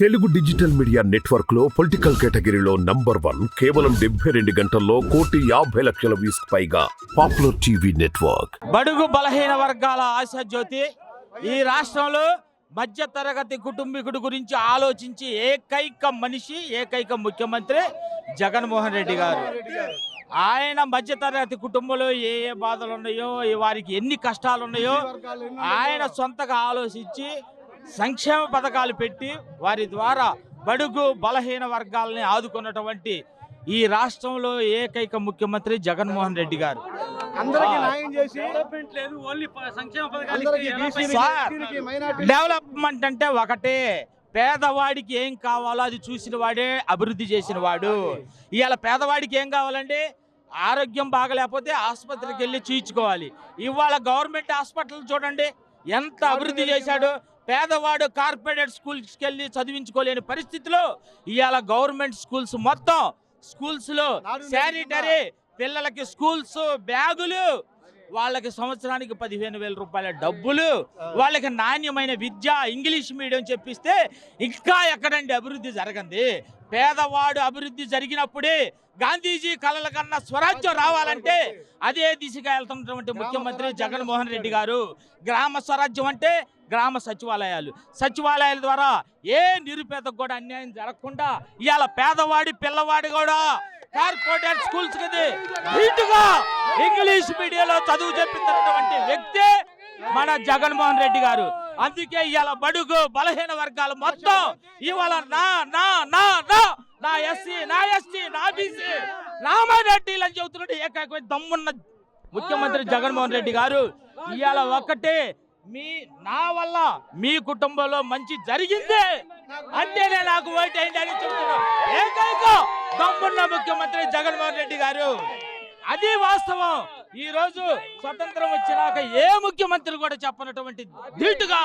Telugu digital media network లో political కేటగిరీలో #1 కేవలం 72 గంటల్లో 1,50,00,000 వ్యూస్ పైగా పాపులర్ టీవీ నెట్వర్క్. బడుగు బలహీన వర్గాల ఆశాజ్యోతి ఈ రాష్ట్రంలో మధ్య తరగతి కుటుంబీకుడి గురించి ఆలోచించి ఏకైక మనిషి ఏకైక ముఖ్యమంత్రి జగన్మోహన్ రెడ్డి గారు. ఆయన మధ్య తరగతి కుటుంబంలో ఏ బాధలు ఉన్నాయో, వారికి ఎన్ని కష్టాలు ఉన్నాయో ఆయన సొంతగా ఆలోచించి సంక్షేమ పథకాలు పెట్టి వారి ద్వారా బడుగు బలహీన వర్గాలని ఆదుకున్నటువంటి ఈ రాష్ట్రంలో ఏకైక ముఖ్యమంత్రి జగన్మోహన్ రెడ్డి గారు. డెవలప్మెంట్ అంటే ఒకటే, పేదవాడికి ఏం కావాలో అది చూసిన వాడే అభివృద్ధి చేసిన వాడు. ఇవాళ పేదవాడికి ఏం కావాలంటే ఆరోగ్యం బాగలేకపోతే ఆసుపత్రికి వెళ్ళి చూయించుకోవాలి. ఇవాళ గవర్నమెంట్ హాస్పిటల్ చూడండి ఎంత అభివృద్ధి చేశాడు. పేదవాడు కార్పొరేట్ స్కూల్స్కి వెళ్ళి చదివించుకోలేని పరిస్థితిలో ఇవాళ గవర్నమెంట్ స్కూల్స్ మొత్తం స్కూల్స్లో శానిటరీ, పిల్లలకి స్కూల్స్ బ్యాగులు, వాళ్ళకి సంవత్సరానికి 15,000 రూపాయల డబ్బులు, వాళ్ళకి నాణ్యమైన విద్య, ఇంగ్లీష్ మీడియం చెప్పిస్తే ఇంకా ఎక్కడండి అభివృద్ధి జరగంది. పేదవాడు అభివృద్ధి జరిగినప్పుడే గాంధీజీ కలల కన్నా స్వరాజ్యం రావాలంటే అదే దిశగా వెళ్తున్నటువంటి ముఖ్యమంత్రి జగన్మోహన్ రెడ్డి గారు. గ్రామ స్వరాజ్యం అంటే గ్రామ సచివాలయాల ద్వారా ఏ నిరుపేదకు కూడా అన్యాయం జరగకుండా ఇవాళ పేదవాడి పిల్లవాడి కూడా కార్పొరేట్ స్కూల్స్ కి నీటుగా ఇంగ్లీష్ మీడియంలో చదువు చెప్పినటువంటి వ్యక్తి మన జగన్మోహన్ రెడ్డి గారు. అందుకే ఇవాళ బడుగు బలహీన వర్గాలు మొత్తం ఇవాళ నా నా నా నా నా ఎస్సీ, నా ఎస్టీ, నా బీసీ, నా మైనార్టీలు అని చెబుతున్నట్టు ఏకైకమైన దమ్మున్న ముఖ్యమంత్రి జగన్మోహన్ రెడ్డి గారు. ఇవాళ ఒక్కటే, నా వల్ల మీ కుటుంబంలో మంచి జరిగింది అంటేనే నాకు ఓటేయండి అని చెబుతున్నా ఏకైక దమ్మున్న ముఖ్యమంత్రి జగన్మోహన్ రెడ్డి గారు. అది వాస్తవం. ఈ రోజు స్వతంత్రం వచ్చినాక ఏ ముఖ్యమంత్రి కూడా చెప్పనటువంటి ధీటుగా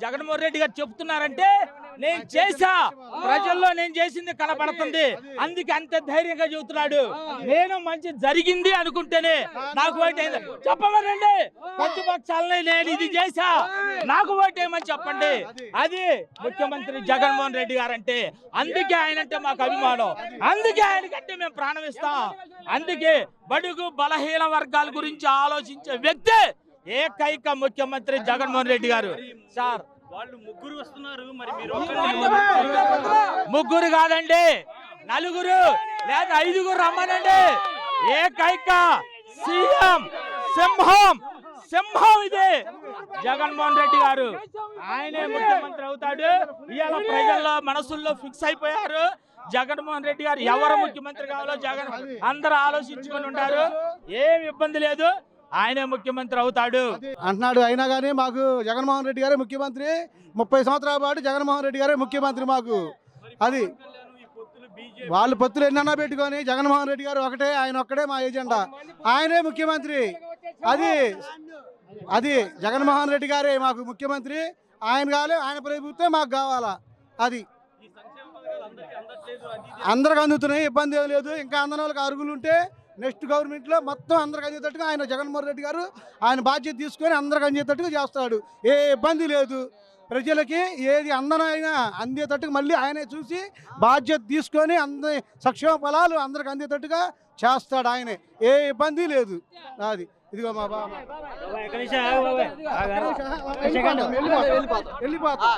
జగన్మోహన్ రెడ్డి గారు చెప్తున్నారంటే నేను చేశా, ప్రజల్లో నేను చేసింది కనపడుతుంది, అందుకే అంత ధైర్యంగా చెబుతున్నాడు. నేను మంచి జరిగింది అనుకుంటేనే నాకు ఓటేయండి చెప్పమనండి. ప్రతిపక్షాలని నేను ఇది చేశా నాకు ఓటేయమని చెప్పండి. అది ముఖ్యమంత్రి జగన్మోహన్ రెడ్డి గారు అంటే. అందుకే ఆయనంటే మాకు అభిమానం, అందుకే ఆయనకంటే మేము ప్రాణం ఇస్తాం. అందుకే బడుగు బలహీన వర్గాల గురించి ఆలోచించే వ్యక్తి ఏకైక ముఖ్యమంత్రి జగన్మోహన్ రెడ్డి గారు. సార్ వాళ్ళు ముగ్గురు వస్తున్నారు, మరి మీరు ముగ్గురు కాదండి, నలుగురు లేదా 5గురు రమ్మనండి. ఏకైక సీఎం సింహం ఇది జగన్మోహన్ రెడ్డి గారు. ఆయనే ముఖ్యమంత్రి అవుతాడు. ఇవాళ ప్రజల్లో మనసుల్లో ఫిక్స్ అయిపోయారు జగన్మోహన్ రెడ్డి గారు. ఎవరు ముఖ్యమంత్రి కావాలో అందరూ ఆలోచించుకొని ఉంటారు. ఏం ఇబ్బంది లేదు, ఆయనే ముఖ్యమంత్రి అవుతాడు అంటున్నాడు. అయినా కానీ మాకు జగన్మోహన్ రెడ్డి గారే ముఖ్యమంత్రి. 30 సంవత్సరాల పాటు జగన్మోహన్ రెడ్డి గారే ముఖ్యమంత్రి మాకు. అది వాళ్ళు పొత్తులు ఎన్నన్నా పెట్టుకొని జగన్మోహన్ రెడ్డి గారు ఒకటే, ఆయన ఒక్కడే మా ఎజెండా, ఆయనే ముఖ్యమంత్రి. అది జగన్మోహన్ రెడ్డి గారే మాకు ముఖ్యమంత్రి. ఆయన కావాలి, ఆయన ప్రభుత్వం మాకు కావాలా. అది అందరికి అందుతున్నాయి, ఇబ్బంది ఏం లేదు. ఇంకా అందని వాళ్ళకి అరుగులు ఉంటే నెక్స్ట్ గవర్నమెంట్లో మొత్తం అందరికి అందేటట్టుగా ఆయన జగన్మోహన్ రెడ్డి గారు ఆయన బాధ్యత తీసుకొని అందరికి అందేటట్టుగా చేస్తాడు. ఏ ఇబ్బంది లేదు. ప్రజలకి ఏది అందనైనా అందేటట్టుగా మళ్ళీ ఆయనే చూసి బాధ్యత తీసుకొని సంక్షేమ ఫలాలు అందరికి అందేటట్టుగా చేస్తాడు ఆయనే. ఏ ఇబ్బంది లేదు. అది ఇదిగో మా బాబా వెళ్ళిపోతా